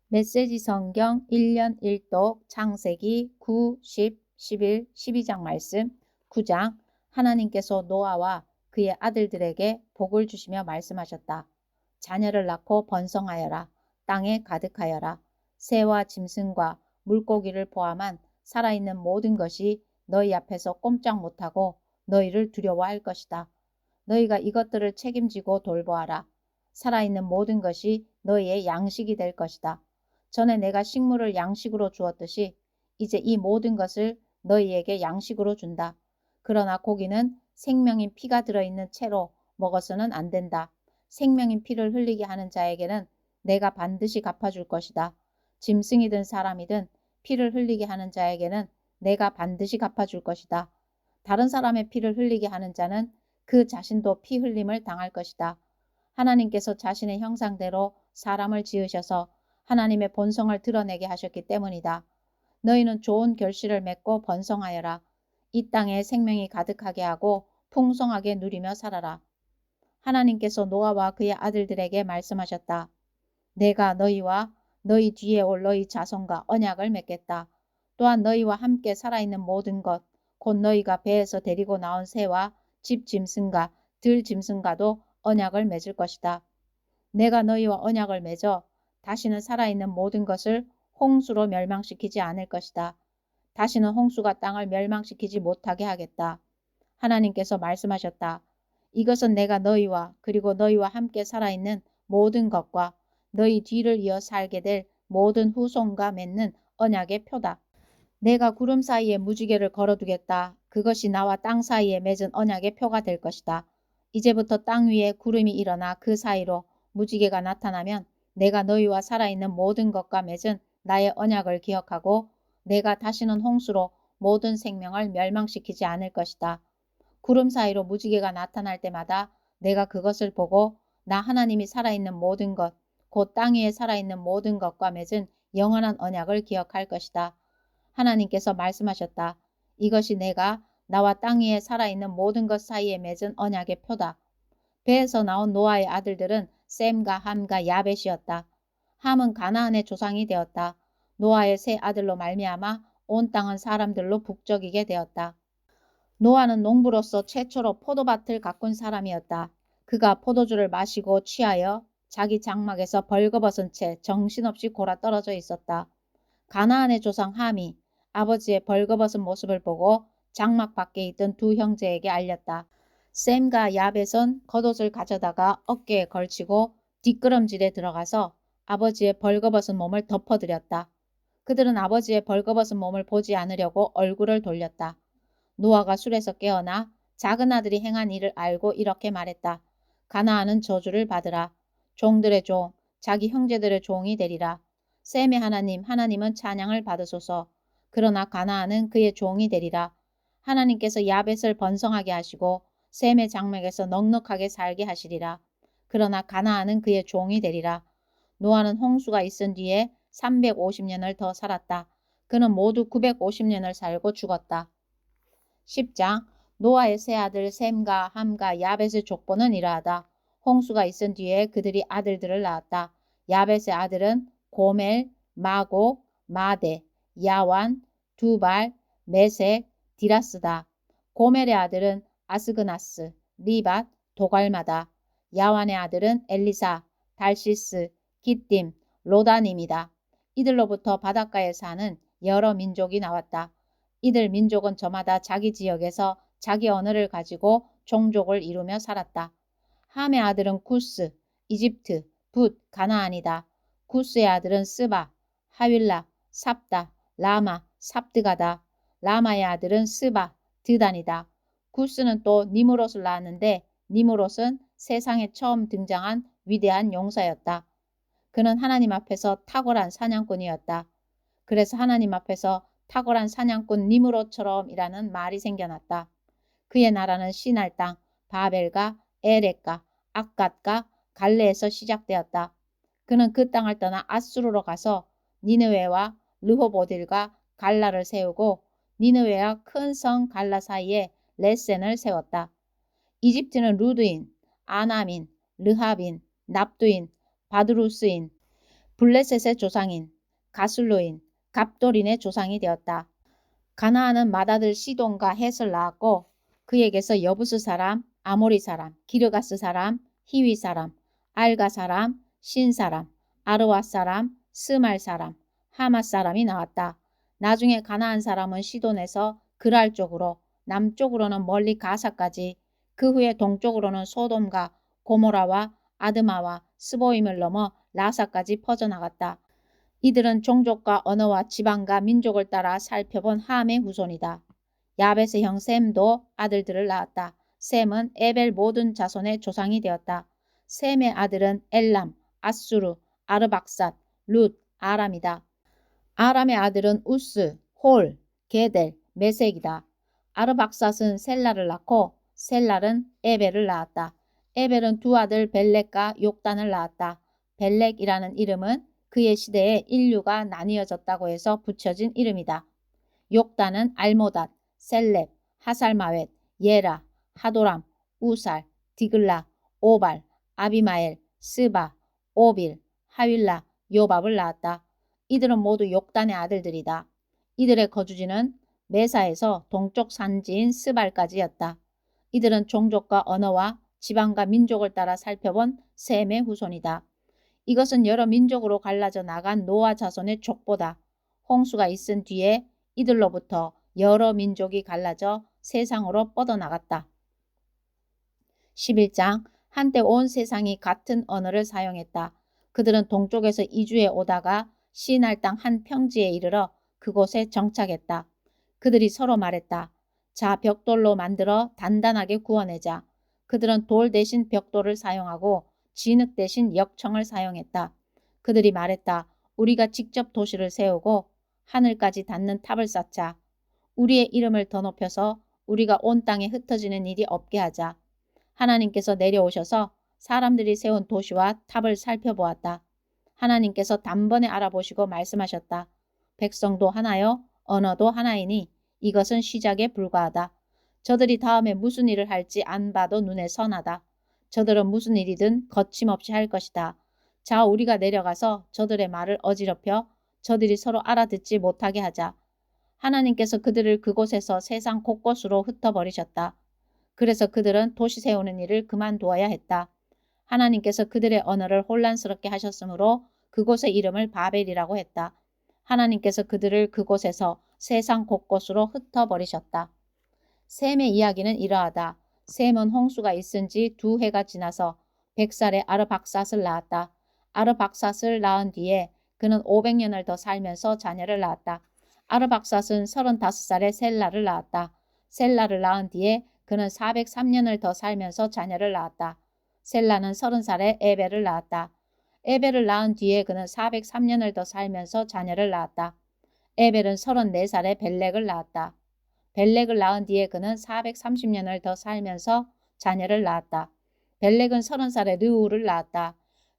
메시지 성경 1년 1독 창세기 9, 10, 11, 12장 말씀. 9장. 하나님께서 노아와 그의 아들들에게 복을 주시며 말씀하셨다. 자녀를 낳고 번성하여라. 땅에 가득하여라. 새와 짐승과 물고기를 포함한 살아있는 모든 것이 너희 앞에서 꼼짝 못하고 너희를 두려워할 것이다. 너희가 이것들을 책임지고 돌보아라. 살아있는 모든 것이 너희의 양식이 될 것이다. 전에 내가 식물을 양식으로 주었듯이 이제 이 모든 것을 너희에게 양식으로 준다. 그러나 고기는 생명인 피가 들어있는 채로 먹어서는 안 된다. 생명인 피를 흘리게 하는 자에게는 내가 반드시 갚아줄 것이다. 짐승이든 사람이든 피를 흘리게 하는 자에게는 내가 반드시 갚아줄 것이다. 다른 사람의 피를 흘리게 하는 자는 그 자신도 피 흘림을 당할 것이다. 하나님께서 자신의 형상대로 사람을 지으셔서 하나님의 본성을 드러내게 하셨기 때문이다. 너희는 좋은 결실을 맺고 번성하여라. 이 땅에 생명이 가득하게 하고 풍성하게 누리며 살아라. 하나님께서 노아와 그의 아들들에게 말씀하셨다. 내가 너희와 너희 뒤에 올 너희 자손과 언약을 맺겠다. 또한 너희와 함께 살아있는 모든 것, 곧 너희가 배에서 데리고 나온 새와 집 짐승과 들 짐승과도 언약을 맺을 것이다. 내가 너희와 언약을 맺어 다시는 살아있는 모든 것을 홍수로 멸망시키지 않을 것이다. 다시는 홍수가 땅을 멸망시키지 못하게 하겠다. 하나님께서 말씀하셨다. 이것은 내가 너희와 그리고 너희와 함께 살아있는 모든 것과 너희 뒤를 이어 살게 될 모든 후손과 맺는 언약의 표다. 내가 구름 사이에 무지개를 걸어두겠다. 그것이 나와 땅 사이에 맺은 언약의 표가 될 것이다. 이제부터 땅 위에 구름이 일어나 그 사이로 무지개가 나타나면 내가 너희와 살아있는 모든 것과 맺은 나의 언약을 기억하고 내가 다시는 홍수로 모든 생명을 멸망시키지 않을 것이다. 구름 사이로 무지개가 나타날 때마다 내가 그것을 보고 나 하나님이 살아있는 모든 것, 곧 땅 위에 살아있는 모든 것과 맺은 영원한 언약을 기억할 것이다. 하나님께서 말씀하셨다. 이것이 내가 나와 땅 위에 살아있는 모든 것 사이에 맺은 언약의 표다. 배에서 나온 노아의 아들들은 셈과 함과 야벳이었다. 함은 가나안의 조상이 되었다. 노아의 세 아들로 말미암아 온 땅은 사람들로 북적이게 되었다. 노아는 농부로서 최초로 포도밭을 가꾼 사람이었다. 그가 포도주를 마시고 취하여 자기 장막에서 벌거벗은 채 정신없이 골아떨어져 있었다. 가나안의 조상 함이 아버지의 벌거벗은 모습을 보고 장막 밖에 있던 두 형제에게 알렸다. 셈과 야벳은 겉옷을 가져다가 어깨에 걸치고 뒷걸음질에 들어가서 아버지의 벌거벗은 몸을 덮어드렸다. 그들은 아버지의 벌거벗은 몸을 보지 않으려고 얼굴을 돌렸다. 노아가 술에서 깨어나 작은 아들이 행한 일을 알고 이렇게 말했다. 가나안은 저주를 받으라. 종들의 종, 자기 형제들의 종이 되리라. 셈의 하나님, 하나님은 찬양을 받으소서. 그러나 가나안은 그의 종이 되리라. 하나님께서 야벳을 번성하게 하시고 셈의 장막에서 넉넉하게 살게 하시리라. 그러나 가나안은 그의 종이 되리라. 노아는 홍수가 있은 뒤에 350년을 더 살았다. 그는 모두 950년을 살고 죽었다. 10장. 노아의 세 아들 셈과 함과 야벳의 족보는 이러하다. 홍수가 있은 뒤에 그들이 아들들을 낳았다. 야벳의 아들은 고멜, 마고, 마데, 야완, 두발, 메색, 디라스다. 고멜의 아들은 아스그나스, 리밧, 도갈마다. 야완의 아들은 엘리사, 달시스, 기띔, 로다님이다. 이들로부터 바닷가에 사는 여러 민족이 나왔다. 이들 민족은 저마다 자기 지역에서 자기 언어를 가지고 종족을 이루며 살았다. 함의 아들은 구스, 이집트, 붓, 가나안이다. 구스의 아들은 스바, 하윌라, 삽다, 라마, 삽드가다. 라마의 아들은 스바, 드단이다. 구스는 또 니무롯을 낳았는데 니무롯은 세상에 처음 등장한 위대한 용사였다. 그는 하나님 앞에서 탁월한 사냥꾼이었다. 그래서 하나님 앞에서 탁월한 사냥꾼 니무롯처럼이라는 말이 생겨났다. 그의 나라는 시날 땅 바벨과 에렉과 악갓과 갈레에서 시작되었다. 그는 그 땅을 떠나 아수르로 가서 니느웨와 르호보딜과 갈라를 세우고 니느웨와 큰 성 갈라 사이에 레센을 세웠다. 이집트는 루드인, 아남인, 르합인, 납두인, 바드루스인, 블레셋의 조상인 가슬로인, 갑돌인의 조상이 되었다. 가나안은 맏아들 시돈과 헷을 낳았고 그에게서 여부스 사람, 아모리 사람, 기르가스 사람, 히위 사람, 알가 사람, 신 사람, 아르와 사람, 스말 사람, 하맛 사람이 나왔다. 나중에 가나안 사람은 시돈에서 그랄 쪽으로, 남쪽으로는 멀리 가사까지, 그 후에 동쪽으로는 소돔과 고모라와 아드마와 스보임을 넘어 라사까지 퍼져나갔다. 이들은 종족과 언어와 지방과 민족을 따라 살펴본 함의 후손이다. 야벳의 형 셈도 아들들을 낳았다. 셈은 에벨 모든 자손의 조상이 되었다. 셈의 아들은 엘람, 아수르, 아르박삿, 룻, 아람이다. 아람의 아들은 우스, 홀, 게델, 메색이다. 아르박삿은 셀라를 낳고 셀랄은 에벨을 낳았다. 에벨은 두 아들 벨렉과 욕단을 낳았다. 벨렉이라는 이름은 그의 시대에 인류가 나뉘어졌다고 해서 붙여진 이름이다. 욕단은 알모닷, 셀렙, 하살마웻, 예라, 하도람, 우살, 디글라, 오발, 아비마엘, 스바, 오빌, 하윌라, 요밥을 낳았다. 이들은 모두 욕단의 아들들이다. 이들의 거주지는 메사에서 동쪽 산지인 스발까지였다. 이들은 종족과 언어와 지방과 민족을 따라 살펴본 셈의 후손이다. 이것은 여러 민족으로 갈라져 나간 노아 자손의 족보다. 홍수가 있은 뒤에 이들로부터 여러 민족이 갈라져 세상으로 뻗어나갔다. 11장 한때 온 세상이 같은 언어를 사용했다. 그들은 동쪽에서 이주해 오다가 시날 땅 한 평지에 이르러 그곳에 정착했다. 그들이 서로 말했다. 자, 벽돌로 만들어 단단하게 구워내자. 그들은 돌 대신 벽돌을 사용하고 진흙 대신 역청을 사용했다. 그들이 말했다. 우리가 직접 도시를 세우고 하늘까지 닿는 탑을 쌓자. 우리의 이름을 더 높여서 우리가 온 땅에 흩어지는 일이 없게 하자. 하나님께서 내려오셔서 사람들이 세운 도시와 탑을 살펴보았다. 하나님께서 단번에 알아보시고 말씀하셨다. 백성도 하나요? 언어도 하나이니 이것은 시작에 불과하다. 저들이 다음에 무슨 일을 할지 안 봐도 눈에 선하다. 저들은 무슨 일이든 거침없이 할 것이다. 자, 우리가 내려가서 저들의 말을 어지럽혀 저들이 서로 알아듣지 못하게 하자. 하나님께서 그들을 그곳에서 세상 곳곳으로 흩어버리셨다. 그래서 그들은 도시 세우는 일을 그만두어야 했다. 하나님께서 그들의 언어를 혼란스럽게 하셨으므로 그곳의 이름을 바벨이라고 했다. 하나님께서 그들을 그곳에서 세상 곳곳으로 흩어버리셨다. 셈의 이야기는 이러하다. 셈은 홍수가 있은 지 2해가 지나서 100살에 아르박삿을 낳았다. 아르박삿을 낳은 뒤에 그는 500년을 더 살면서 자녀를 낳았다. 아르박삿은 35살에 셀라를 낳았다. 셀라를 낳은 뒤에 그는 403년을 더 살면서 자녀를 낳았다. 셀라는 30살에 에벨을 낳았다. 에벨을 낳은 뒤에 그는 403년을 더 살면서 자녀를 낳았다. 에벨은 34살에 벨렉을 낳았다. 벨렉을 낳은 뒤에 그는 430년을 더 살면서 자녀를 낳았다. 벨렉은 30살에 르우를 낳았다.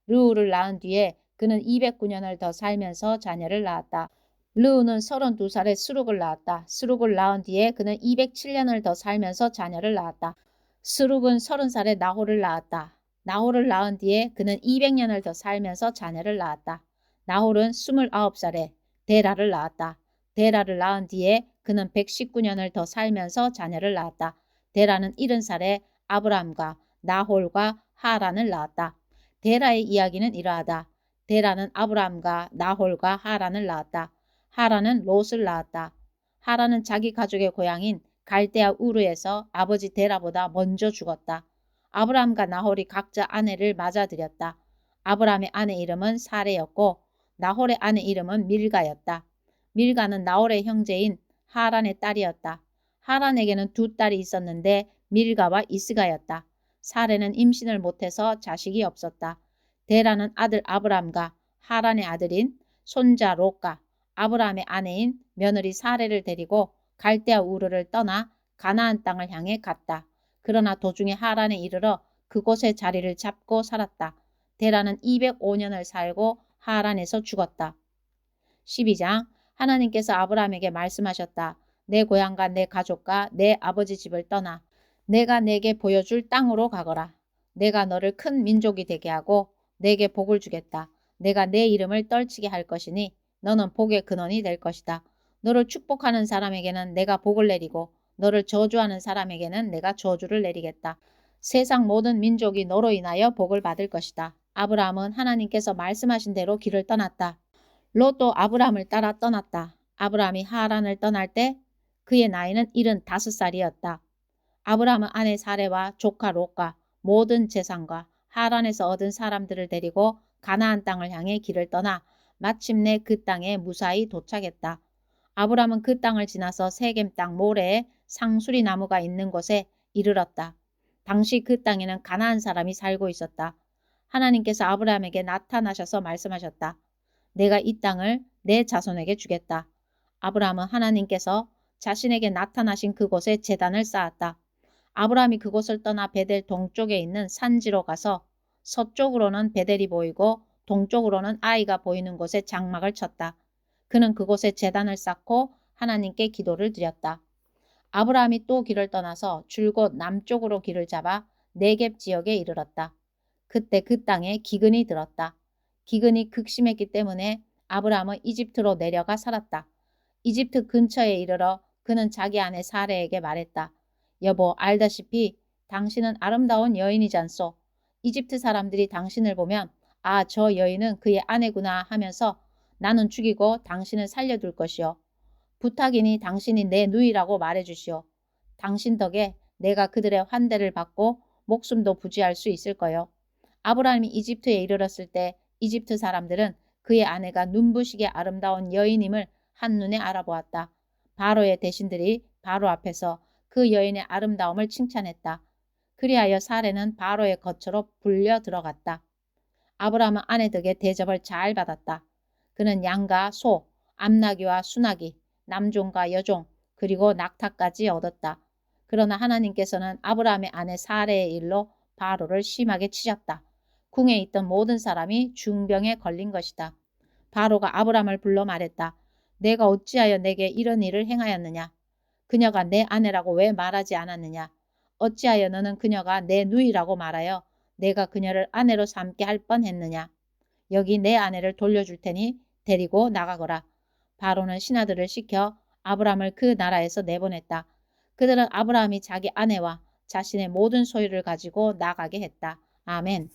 르우를 낳은 뒤에 그는 209년을 더 살면서 자녀를 낳았다. 르우는 32살에 스룩을 낳았다. 스룩을 낳은 뒤에 그는 207년을 더 살면서 자녀를 낳았다. 스룩은 30살에 나홀을 낳았다. 나홀을 낳은 뒤에 그는 200년을 더 살면서 자녀를 낳았다. 나홀은 29살에 데라를 낳았다. 데라를 낳은 뒤에 그는 119년을 더 살면서 자녀를 낳았다. 데라는 70살에 아브람과 나홀과 하란을 낳았다. 데라의 이야기는 이러하다. 데라는 아브람과 나홀과 하란을 낳았다. 하란은 롯을 낳았다. 하란은 자기 가족의 고향인 갈대아 우르에서 아버지 데라보다 먼저 죽었다. 아브람과 나홀이 각자 아내를 맞아들였다. 아브람의 아내 이름은 사레였고 나홀의 아내 이름은 밀가였다. 밀가는 나홀의 형제인 하란의 딸이었다. 하란에게는 2딸이 있었는데 밀가와 이스가였다. 사레는 임신을 못해서 자식이 없었다. 데라는 아들 아브람과 하란의 아들인 손자 롯과 아브람의 아내인 며느리 사레를 데리고 갈대아 우르를 떠나 가나안 땅을 향해 갔다. 그러나 도중에 하란에 이르러 그곳에 자리를 잡고 살았다. 데라는 205년을 살고 하란에서 죽었다. 12장 하나님께서 아브람에게 말씀하셨다. 내 고향과 내 가족과 내 아버지 집을 떠나 내가 내게 보여줄 땅으로 가거라. 내가 너를 큰 민족이 되게 하고 내게 복을 주겠다. 내가 내 이름을 떨치게 할 것이니 너는 복의 근원이 될 것이다. 너를 축복하는 사람에게는 내가 복을 내리고 너를 저주하는 사람에게는 내가 저주를 내리겠다. 세상 모든 민족이 너로 인하여 복을 받을 것이다. 아브라함은 하나님께서 말씀하신 대로 길을 떠났다. 롯도 아브라함을 따라 떠났다. 아브라함이 하란을 떠날 때 그의 나이는 75살이었다. 아브라함은 아내 사레와 조카 롯과 모든 재산과 하란에서 얻은 사람들을 데리고 가나안 땅을 향해 길을 떠나 마침내 그 땅에 무사히 도착했다. 아브라함은 그 땅을 지나서 세겜 땅 모래에 상수리 나무가 있는 곳에 이르렀다. 당시 그 땅에는 가나안 사람이 살고 있었다. 하나님께서 아브라함에게 나타나셔서 말씀하셨다. 내가 이 땅을 내 자손에게 주겠다. 아브라함은 하나님께서 자신에게 나타나신 그곳에 제단을 쌓았다. 아브라함이 그곳을 떠나 베델 동쪽에 있는 산지로 가서 서쪽으로는 베델이 보이고 동쪽으로는 아이가 보이는 곳에 장막을 쳤다. 그는 그곳에 제단을 쌓고 하나님께 기도를 드렸다. 아브라함이 또 길을 떠나서 줄곧 남쪽으로 길을 잡아 네겝 지역에 이르렀다. 그때 그 땅에 기근이 들었다. 기근이 극심했기 때문에 아브라함은 이집트로 내려가 살았다. 이집트 근처에 이르러 그는 자기 아내 사레에게 말했다. 여보, 알다시피 당신은 아름다운 여인이잖소. 이집트 사람들이 당신을 보면 아, 저 여인은 그의 아내구나 하면서 나는 죽이고 당신을 살려둘 것이요. 부탁이니 당신이 내 누이라고 말해주시오. 당신 덕에 내가 그들의 환대를 받고 목숨도 부지할 수 있을 거요. 아브라함이 이집트에 이르렀을 때 이집트 사람들은 그의 아내가 눈부시게 아름다운 여인임을 한눈에 알아보았다. 바로의 대신들이 바로 앞에서 그 여인의 아름다움을 칭찬했다. 그리하여 사레는 바로의 거처로 불려 들어갔다. 아브라함은 아내 덕에 대접을 잘 받았다. 그는 양과 소, 암나귀와 수나귀, 남종과 여종, 그리고 낙타까지 얻었다. 그러나 하나님께서는 아브라함의 아내 사레의 일로 바로를 심하게 치셨다. 궁에 있던 모든 사람이 중병에 걸린 것이다. 바로가 아브라함을 불러 말했다. 내가 어찌하여 내게 이런 일을 행하였느냐? 그녀가 내 아내라고 왜 말하지 않았느냐? 어찌하여 너는 그녀가 내 누이라고 말하여 내가 그녀를 아내로 삼게 할 뻔했느냐? 여기 내 아내를 돌려줄 테니 데리고 나가거라. 바로는 신하들을 시켜 아브라함을 그 나라에서 내보냈다. 그들은 아브라함이 자기 아내와 자신의 모든 소유를 가지고 나가게 했다. 아멘.